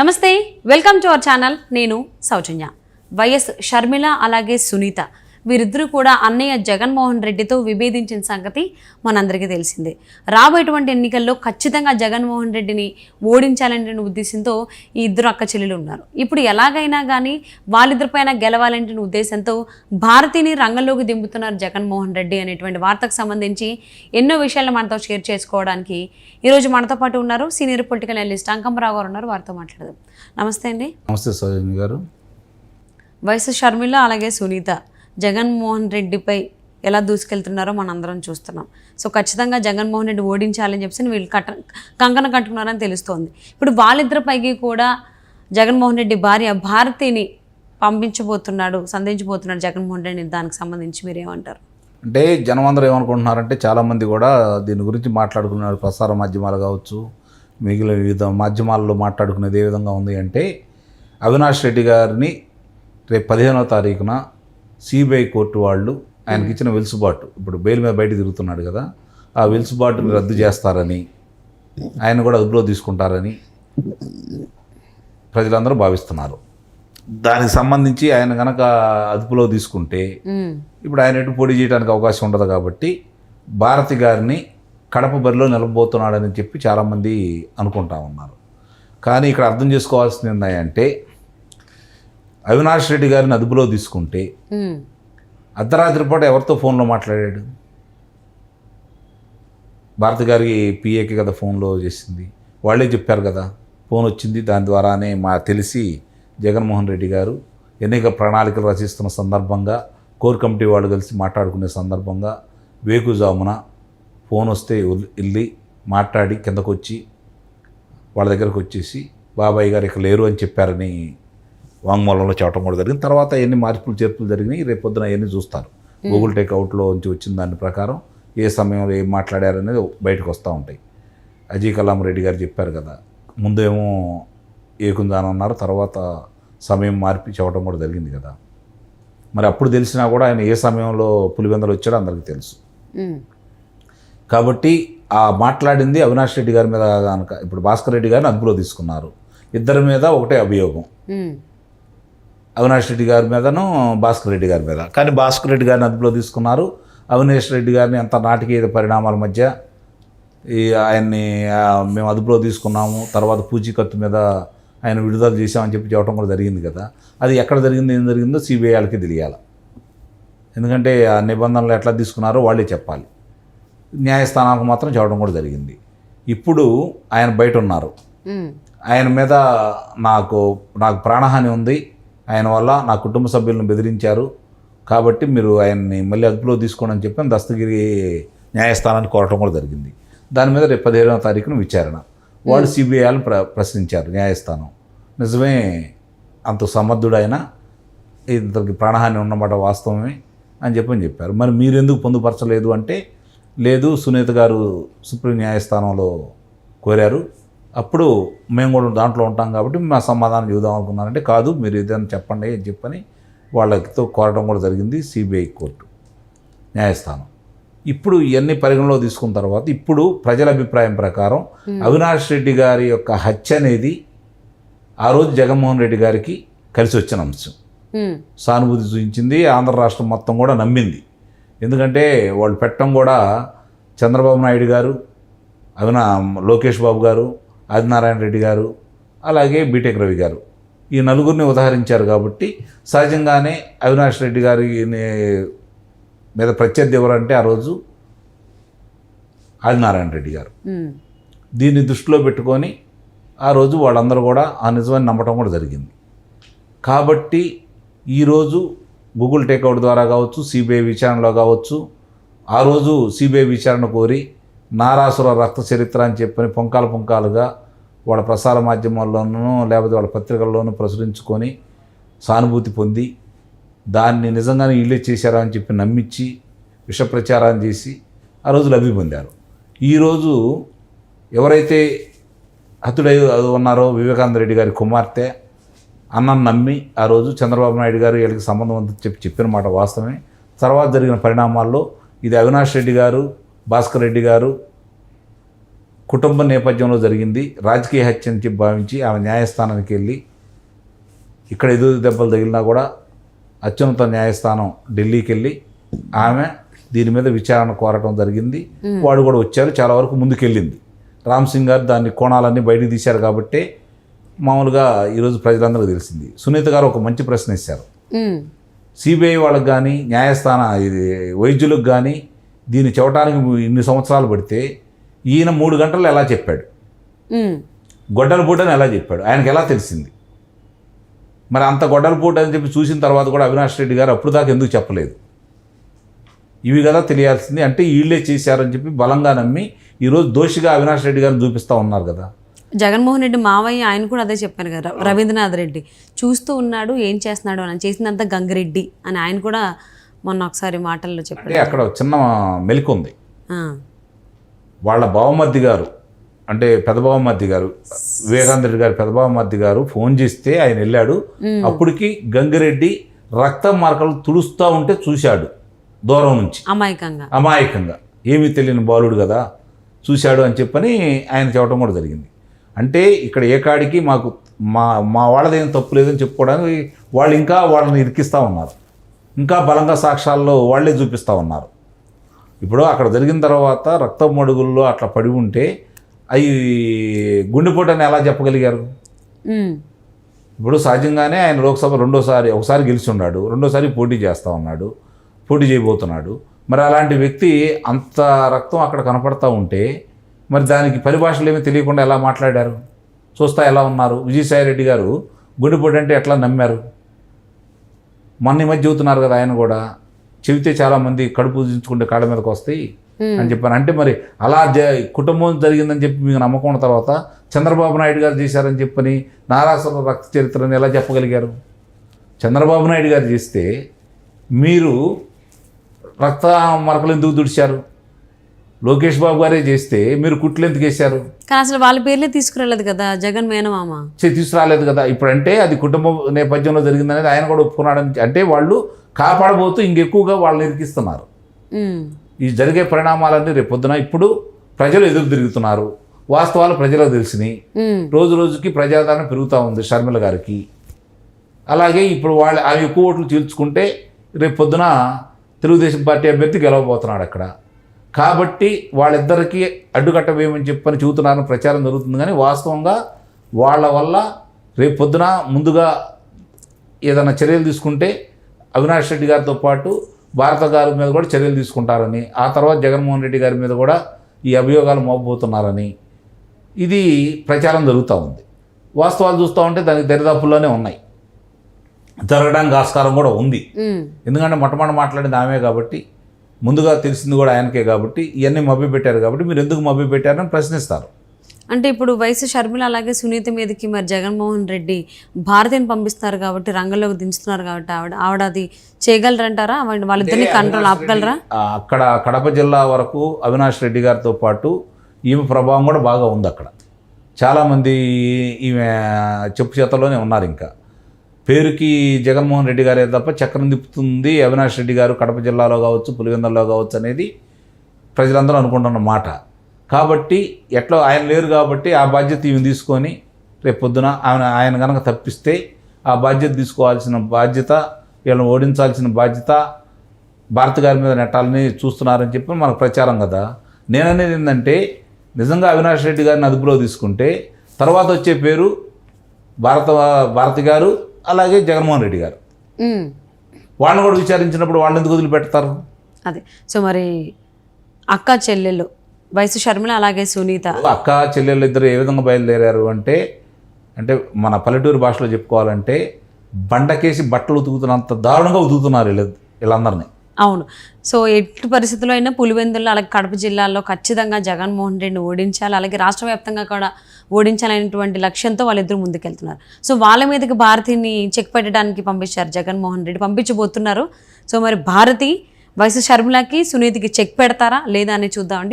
నమస్తే, welcome to our channel. నేను సౌజన్య. YS Sharmila అలాగే సునీత వీరిద్దరూ కూడా అన్నయ్య జగన్మోహన్ రెడ్డితో విభేదించిన సంగతి మనందరికీ తెలిసిందే. రాబోయేటువంటి ఎన్నికల్లో ఖచ్చితంగా జగన్మోహన్ రెడ్డిని ఓడించాలనే ఉద్దేశంతో ఈ ఇద్దరు అక్క చెల్లెలు ఉన్నారు. ఇప్పుడు ఎలాగైనా కానీ వాళ్ళిద్దరిపైన గెలవాలనే ఉద్దేశంతో భారతిని రంగంలోకి దింపుతున్నారు జగన్మోహన్ రెడ్డి అనేటువంటి వార్తకు సంబంధించి ఎన్నో విషయాలు మనతో షేర్ చేసుకోవడానికి ఈరోజు మనతో పాటు ఉన్నారు సీనియర్ పొలిటికల్ అనలిస్ట్ అంకమ్మరావు గారు ఉన్నారు. వారితో మాట్లాడదాం. నమస్తే అండి. నమస్తే సౌజన్య గారు. వైఎస్ షర్మిల అలాగే సునీత జగన్మోహన్ రెడ్డిపై ఎలా దూసుకెళ్తున్నారో మనందరం చూస్తున్నాం. సో ఖచ్చితంగా జగన్మోహన్ రెడ్డి ఓడించాలని చెప్పి వీళ్ళు కంకణ కట్టుకున్నారని తెలుస్తోంది. ఇప్పుడు వాళ్ళిద్దరిపైకి కూడా జగన్మోహన్ రెడ్డి భార్య భారతిని సంధించబోతున్నాడు జగన్మోహన్ రెడ్డి. దానికి సంబంధించి మీరేమంటారు? అంటే జనం అందరూ ఏమనుకుంటున్నారంటే చాలామంది కూడా దీని గురించి మాట్లాడుకున్నారు. ప్రసార మాధ్యమాలు కావచ్చు, మిగిలిన వివిధ మాధ్యమాల్లో మాట్లాడుకునేది ఏ విధంగా ఉంది అంటే, అవినాష్ రెడ్డి గారిని రేపు 15వ తారీఖున సిబిఐ కోర్టు వాళ్ళు ఆయనకి ఇచ్చిన వెలుసుబాటు, ఇప్పుడు బెయిల్ మీద బయట తిరుగుతున్నాడు కదా, ఆ వెలుసుబాటుని రద్దు చేస్తారని, ఆయన కూడా అదుపులో తీసుకుంటారని ప్రజలందరూ భావిస్తున్నారు. దానికి సంబంధించి ఆయన కనుక అదుపులో తీసుకుంటే ఇప్పుడు ఆయన ఎటు పోటీ చేయడానికి అవకాశం ఉండదు. కాబట్టి భారతి గారిని కడప బరిలో నిలబోతున్నాడని చెప్పి చాలామంది అనుకుంటా ఉన్నారు. కానీ ఇక్కడ అర్థం చేసుకోవాల్సింది ఏంటంటే, అవినాష్ రెడ్డి గారిని అదుపులో తీసుకుంటే అర్ధరాత్రి పూట ఎవరితో ఫోన్లో మాట్లాడాడు? భారతి గారికి పిఏకి కదా ఫోన్లో చేసింది. వాళ్ళే చెప్పారు కదా, ఫోన్ వచ్చింది, దాని ద్వారానే తెలిసి జగన్మోహన్ రెడ్డి గారు ఎన్నిక ప్రణాళికలు రచిస్తున్న సందర్భంగా కోర్ కమిటీ వాళ్ళు కలిసి మాట్లాడుకునే సందర్భంగా వేకుజామున ఫోన్ వస్తే వెళ్ళి మాట్లాడి కిందకు వచ్చి వాళ్ళ దగ్గరకు వచ్చేసి బాబాయ్ గారు ఇక లేరు అని చెప్పారని వాంగ్మూలంలో చెప్పడం కూడా జరిగింది. తర్వాత ఎన్ని మార్పులు చేర్పులు జరిగినాయి రేపు పొద్దున అవన్నీ చూస్తారు. గూగుల్ టేక్అవుట్లో నుంచి వచ్చిన దాని ప్రకారం ఏ సమయంలో ఏం మాట్లాడారనేది బయటకు వస్తూ ఉంటాయి. అజయ్ కలాం రెడ్డి గారు చెప్పారు కదా, ముందేమో ఏకుందానన్నారు, తర్వాత సమయం మార్పి చెప్పడం కూడా జరిగింది కదా. మరి అప్పుడు తెలిసినా కూడా ఆయన ఏ సమయంలో పులివెందలు వచ్చాడో అందరికీ తెలుసు. కాబట్టి ఆ మాట్లాడింది అవినాష్ రెడ్డి గారి మీద కనుక ఇప్పుడు భాస్కర్ రెడ్డి గారిని అదుపులో తీసుకున్నారు. ఇద్దరి మీద ఒకటే అభియోగం, అవినాష్ రెడ్డి గారి మీదను భాస్కర్ రెడ్డి గారి మీద. కానీ భాస్కర్ రెడ్డి గారిని అదుపులో తీసుకున్నారు. అవినాష్ రెడ్డి గారిని అంత నాటకీయ పరిణామాల మధ్య ఆయన్ని మేము అదుపులో తీసుకున్నాము, తర్వాత పూచీకత్తు మీద ఆయన విడుదల చేశామని చెప్పి చెప్పడం కూడా జరిగింది కదా. అది ఎక్కడ జరిగిందో ఏం జరిగిందో సిబిఐ వాళ్ళకి తెలియాలి. ఎందుకంటే ఆ నిబంధనలు ఎట్లా తీసుకున్నారో వాళ్ళే చెప్పాలి. న్యాయస్థానాలకు మాత్రం చెప్పడం కూడా జరిగింది. ఇప్పుడు ఆయన బయట ఉన్నారు. ఆయన మీద నాకు ప్రాణహాని ఉంది, ఆయన వల్ల నా కుటుంబ సభ్యులను బెదిరించారు, కాబట్టి మీరు ఆయన్ని మళ్ళీ అదుపులో తీసుకోండి అని చెప్పి దస్తగిరి న్యాయస్థానాన్ని కోరటం కూడా జరిగింది. దాని మీద రేపు 15వ తారీఖున విచారణ. వాళ్ళు సిబిఐని ప్రశ్నించారు న్యాయస్థానం. నిజమే, అంత సమర్థుడైన ఇతనికి ప్రాణహాని ఉన్నమాట వాస్తవమే అని చెప్పారు. మరి మీరు ఎందుకు పొందుపరచలేదు అంటే, లేదు సునీత గారు సుప్రీం న్యాయస్థానంలో కోరారు, అప్పుడు మేము కూడా దాంట్లో ఉంటాం కాబట్టి మా సమాధానం చూద్దాం అనుకున్నారంటే, కాదు మీరు ఏదైనా చెప్పండి అని చెప్పని వాళ్ళతో కోరడం కూడా జరిగింది సిబిఐ కోర్టు న్యాయస్థానం. ఇప్పుడు ఇవన్నీ పరిగణలో తీసుకున్న తర్వాత ఇప్పుడు ప్రజల అభిప్రాయం ప్రకారం అవినాష్ రెడ్డి గారి యొక్క హత్య అనేది ఆ రోజు జగన్మోహన్ రెడ్డి గారికి కలిసి వచ్చిన అంశం. సానుభూతి చూపించింది, ఆంధ్ర రాష్ట్రం మొత్తం కూడా నమ్మింది. ఎందుకంటే వాళ్ళు పెట్టడం కూడా చంద్రబాబు నాయుడు గారు, లోకేష్ బాబు గారు, ఆదినారాయణ రెడ్డి గారు, అలాగే బీటెక్ రవి గారు, ఈ నలుగురిని ఉదాహరించారు. కాబట్టి సహజంగానే అవినాష్ రెడ్డి గారి మీద ప్రత్యర్థి ఎవరంటే ఆ రోజు ఆదినారాయణ రెడ్డి గారు. దీన్ని దృష్టిలో పెట్టుకొని ఆ రోజు వాళ్ళందరూ కూడా ఆ నిజమని నమ్మటం కూడా జరిగింది. కాబట్టి ఈరోజు గూగుల్ టేక్అవుట్ ద్వారా కావచ్చు, సిబిఐ విచారణలో కావచ్చు, ఆ రోజు సిబిఐ విచారణ కోరి నారాసుర రక్త చరిత్ర అని చెప్పని పుంకాలుగా వాళ్ళ ప్రసార మాధ్యమాల్లోనూ లేకపోతే వాళ్ళ పత్రికల్లోనూ ప్రచురించుకొని సానుభూతి పొంది దాన్ని నిజంగానే ఇల్లే చేశారా అని చెప్పి నమ్మించి విష ప్రచారాన్ని చేసి ఆ రోజు లబ్ధి పొందారు. ఈరోజు ఎవరైతే హతుడై ఉన్నారో వివేకానంద రెడ్డి గారి కుమార్తె అన్నను నమ్మి ఆ రోజు చంద్రబాబు నాయుడు గారు వీళ్ళకి సంబంధం అంతా చెప్పిన మాట వాస్తవమే. తర్వాత జరిగిన పరిణామాల్లో ఇది అవినాష్ రెడ్డి గారు, భాస్కర్ రెడ్డి గారు కుటుంబ నేపథ్యంలో జరిగింది, రాజకీయ హత్య అని చెప్పి భావించి ఆమె న్యాయస్థానానికి వెళ్ళి ఇక్కడ ఎదురు దెబ్బలు తగిలినా కూడా అత్యున్నత న్యాయస్థానం ఢిల్లీకి వెళ్ళి ఆమె దీని మీద విచారణ కోరటం జరిగింది. వాడు కూడా వచ్చారు, చాలా వరకు ముందుకెళ్ళింది. రామ్ సింగ్ గారు దాన్ని కోణాలన్నీ బయటికి తీశారు కాబట్టి మామూలుగా ఈరోజు ప్రజలందరికీ తెలిసింది. సునీత గారు ఒక మంచి ప్రశ్న ఇచ్చారు. సిబిఐ వాళ్ళకి కానీ న్యాయస్థాన ఇది వైద్యులకు కానీ దీన్ని చెప్పడానికి ఇన్ని సంవత్సరాలు పడితే ఈయన 3 గంటల్లో ఎలా చెప్పాడు, గొడ్డల పూట అని ఎలా చెప్పాడు, ఆయనకి ఎలా తెలిసింది? మరి అంత గొడ్డల పూట అని చెప్పి చూసిన తర్వాత కూడా అవినాష్ రెడ్డి గారు అప్పుడు దాకా ఎందుకు చెప్పలేదు? ఇవి కదా తెలియాల్సింది. అంటే వీళ్ళే చేశారని చెప్పి బలంగా నమ్మి ఈరోజు దోషిగా అవినాష్ రెడ్డి గారిని చూపిస్తూ ఉన్నారు కదా. జగన్మోహన్ రెడ్డి మావయ్య ఆయన కూడా అదే చెప్పారు కదా, రవీంద్రనాథ్ రెడ్డి చూస్తూ ఉన్నాడు ఏం చేస్తున్నాడు అని, చేసిందంతా గంగిరెడ్డి అని ఆయన కూడా మొన్న ఒకసారి మాటల్లో చెప్పారు. అంటే అక్కడ చిన్న మెలిక ఉంది. వాళ్ళ బావమర్ది గారు అంటే పెద్ద బావమర్ది గారు వివేకానంద రెడ్డి గారు పెద్ద బావమర్ది గారు ఫోన్ చేస్తే ఆయన వెళ్ళాడు. అప్పటికి గంగిరెడ్డి రక్తం మార్కలు తుడుస్తూ ఉంటే చూశాడు దూరం నుంచి, అమాయకంగా ఏమీ తెలియని బాలుడు కదా చూశాడు అని చెప్పని ఆయన చెప్పడం కూడా జరిగింది. అంటే ఇక్కడ ఏ కాడికి మాకు మా వాళ్ళదేం తప్పు లేదని చెప్పుకోవడానికి వాళ్ళు ఇంకా వాళ్ళని ఇరికిస్తూ ఉన్నారు, ఇంకా బలంగా సాక్ష్యాల్లో వాళ్ళే చూపిస్తూ ఉన్నారు. ఇప్పుడు అక్కడ జరిగిన తర్వాత రక్తం మడుగుల్లో అట్లా పడి ఉంటే అవి గుండెపోటు అని ఎలా చెప్పగలిగారు? ఇప్పుడు సహజంగానే ఆయన లోక్సభ ఒకసారి గెలిచి ఉన్నాడు, రెండోసారి పోటీ చేస్తూ ఉన్నాడు, పోటీ చేయబోతున్నాడు. మరి అలాంటి వ్యక్తి అంత రక్తం అక్కడ కనపడతా ఉంటే మరి దానికి పరిభాషలు ఏమీ తెలియకుండా ఎలా మాట్లాడారు, చూస్తా ఎలా ఉన్నారు? విజయసాయి రెడ్డి గారు గుండెపోటు అంటే ఎట్లా నమ్మారు? మొన్న మధ్య చెబుతున్నారు కదా ఆయన కూడా, చెబితే చాలామంది కడుపు పూజించుకుంటే కాళ్ళ మీదకి వస్తాయి అని చెప్పాను. అంటే మరి అలా కుటుంబం జరిగిందని చెప్పి మీకు నమ్మకం ఉన్న తర్వాత చంద్రబాబు నాయుడు గారు చేశారని చెప్పని నారాసుర రక్త చరిత్రని ఎలా చెప్పగలిగారు? చంద్రబాబు నాయుడు గారు చేస్తే మీరు రక్త మరకలు ఎందుకు దుడిచారు? లోకేష్ బాబు గారే చేస్తే మీరు కుట్లు ఎందుకు వేశారు? కానీ అసలు వాళ్ళ పేర్లే తీసుకురాలేదు కదా, జగన్ మేనమామ తీసుకురాలేదు కదా. ఇప్పుడంటే అది కుటుంబ నేపథ్యంలో జరిగిందనేది ఆయన కూడా ఒప్పుకున్నాడని, అంటే వాళ్ళు కాపాడబోతూ ఇంకెక్కువగా వాళ్ళని ఇరికిస్తున్నారు. ఈ జరిగే పరిణామాలన్నీ రేపు పొద్దున ఇప్పుడు ప్రజలు ఎదురు తిరుగుతున్నారు, వాస్తవాలు ప్రజలకు తెలిసినాయి, రోజు రోజుకి ప్రజాదరణ పెరుగుతూ ఉంది షర్మిల గారికి. అలాగే ఇప్పుడు వాళ్ళు ఆ ఎక్కువ ఓట్లు చీల్చుకుంటే రేపు పొద్దున తెలుగుదేశం పార్టీ అభ్యర్థి గెలవబోతున్నాడు అక్కడ. కాబట్టి వాళ్ళిద్దరికీ అడ్డుకట్ట వేయమని చెప్పని చెబుతున్నారని ప్రచారం జరుగుతుంది. కానీ వాస్తవంగా వాళ్ళ వల్ల రేపు పొద్దున ముందుగా ఏదైనా చర్యలు తీసుకుంటే అవినాష్ రెడ్డి గారితో పాటు భారత గారి మీద కూడా చర్యలు తీసుకుంటారని, ఆ తర్వాత జగన్మోహన్ రెడ్డి గారి మీద కూడా ఈ అభియోగాలు మోపబోతున్నారని ఇది ప్రచారం జరుగుతూ ఉంది. వాస్తవాలు చూస్తూ ఉంటే దానికి దరిదాపుల్లోనే ఉన్నాయి, జరగడానికి ఆస్కారం కూడా ఉంది. ఎందుకంటే మొట్టమొదటి మాట్లాడింది ఆమె కాబట్టి, ముందుగా తెలిసింది కూడా ఆయనకే కాబట్టి, ఇవన్నీ మభ్యపెట్టారు కాబట్టి మీరు ఎందుకు మభ్యపెట్టారని ప్రశ్నిస్తారు. అంటే ఇప్పుడు వైఎస్ షర్మిల అలాగే సునీత మీదకి మరి జగన్మోహన్ రెడ్డి భారతిని పంపిస్తున్నారు కాబట్టి, రంగంలోకి దించుతున్నారు కాబట్టి ఆవిడ అది చేయగలరంటారా? వాళ్ళిద్దరిని కంట్రోల్ ఆపగలరా? అక్కడ కడప జిల్లా వరకు అవినాష్ రెడ్డి గారితో పాటు ఈమె ప్రభావం కూడా బాగా ఉంది. అక్కడ చాలామంది ఈమె చెప్పు చేతల్లోనే ఉన్నారు. ఇంకా పేరుకి జగన్మోహన్ రెడ్డి గారే తప్ప చక్రం తిప్పుతుంది అవినాష్ రెడ్డి గారు కడప జిల్లాలో కావచ్చు, పులివెందులలో కావచ్చు అనేది ప్రజలందరూ అనుకుంటున్న మాట. కాబట్టి ఎట్లా ఆయన లేరు కాబట్టి ఆ బాధ్యత ఈమె తీసుకొని రేపు పొద్దున ఆయన కనుక తప్పిస్తే ఆ బాధ్యత తీసుకోవాల్సిన బాధ్యత, వీళ్ళని ఓడించాల్సిన బాధ్యత భారత్ గారి మీద నెట్టాలని చూస్తున్నారని చెప్పి మనకు ప్రచారం కదా. నేననేది నిజంగా అవినాష్ రెడ్డి గారిని అదుపులో తీసుకుంటే తర్వాత వచ్చే పేరు భారతి గారు అలాగే జగన్మోహన్ రెడ్డి గారు. వాళ్ళని కూడా విచారించినప్పుడు వాళ్ళని ఎందుకు వదిలిపెడతారు? అదే. సో మరి అక్క చెల్లెళ్ళు వైఎస్ షర్మిల అలాగే సునీత, అక్క చెల్లెళ్ళు ఇద్దరు ఏ విధంగా బయలుదేరారు అంటే మన పల్లెటూరు భాషలో చెప్పుకోవాలంటే బండకేసి బట్టలు ఉతుకుతున్నంత దారుణంగా ఉతుకుతున్నారు వీళ్ళందరినీ. అవును. సో ఎట్టి పరిస్థితుల్లో అయినా పులివెందుల్లో అలాగే కడప జిల్లాల్లో ఖచ్చితంగా జగన్మోహన్ రెడ్డిని ఓడించాలి, అలాగే రాష్ట్ర వ్యాప్తంగా కూడా ఓడించాలనేటువంటి లక్ష్యంతో వాళ్ళిద్దరూ ముందుకెళ్తున్నారు. సో వాళ్ళ మీదకి భారతిని చెక్ పెట్టడానికి పంపించారు జగన్మోహన్ రెడ్డి, పంపించబోతున్నారు. సో మరి భారతి వైఎస్ షర్మిలకి సునీతకి చెక్ పెడతారా లేదా అని చూద్దామండి.